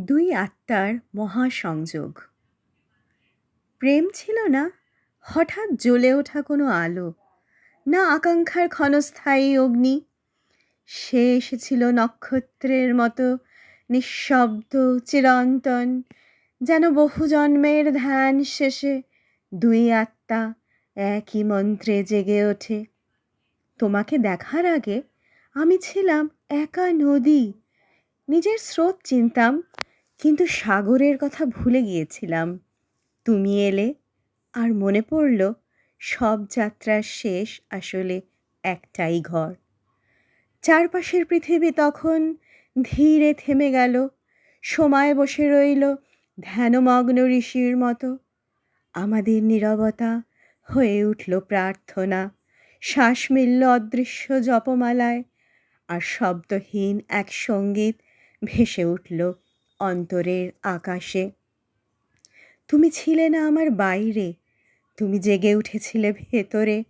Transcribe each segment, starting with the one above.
দুই আত্মার মহাসংযোগ। প্রেম ছিল না হঠাৎ জ্বলে ওঠা কোনো আলো, না আকাঙ্ক্ষার ক্ষণস্থায়ী অগ্নি। সে এসেছিল নক্ষত্রের মতো নিঃশব্দ, চিরন্তন, যেন বহু জন্মের ধ্যান শেষে দুই আত্মা একই মন্ত্রে জেগে ওঠে। তোমাকে দেখার আগে আমি ছিলাম একা নদী, নিজের স্রোত চিনতাম, কিন্তু সাগরের কথা ভুলে গিয়েছিলাম। তুমি এলে আর মনে পড়ল সব যাত্রার শেষ আসলে একটাই ঘর। চারপাশের পৃথিবী তখন ধীরে থেমে গেল, সময় বসে রইল ধ্যানমগ্ন ঋষির মতো। আমাদের নীরবতা হয়ে উঠল প্রার্থনা, শ্বাস মিলল অদৃশ্য জপমালায়, আর শব্দহীন এক সঙ্গীত ভেসে উঠল অন্তরের আকাশে। তুমি ছিলে না আমার বাইরে, তুমি জেগে উঠেছিলে ভেতরে,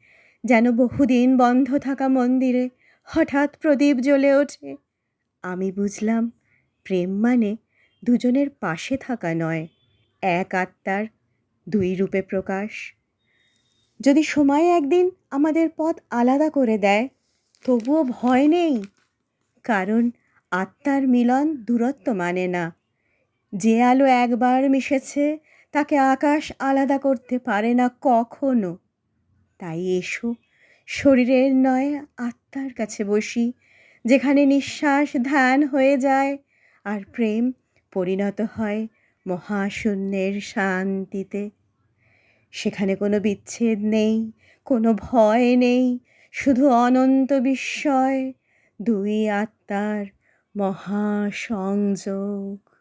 যেন বহুদিন বন্ধ থাকা মন্দিরে হঠাৎ প্রদীপ জ্বলে ওঠে। আমি বুঝলাম প্রেম মানে দুজনের পাশে থাকা নয়, এক আত্মার দুই রূপে প্রকাশ। যদি সময় একদিন আমাদের পথ আলাদা করে দেয়, তবুও ভয় নেই, কারণ আত্মার মিলন দূরত্ব মানে না। যে আলো একবার মিশেছে তাকে আকাশ আলাদা করতে পারে না কখনো। তাই এসো, শরীরের নয় আত্মার কাছে বসি, যেখানে নিঃশ্বাস ধ্যান হয়ে যায় আর প্রেম পরিণত হয় মহাশূন্যের শান্তিতে। সেখানে কোনো বিচ্ছেদ নেই, কোনো ভয় নেই, শুধু অনন্ত বিস্ময়, দুই আত্মার মহাসংযোগ।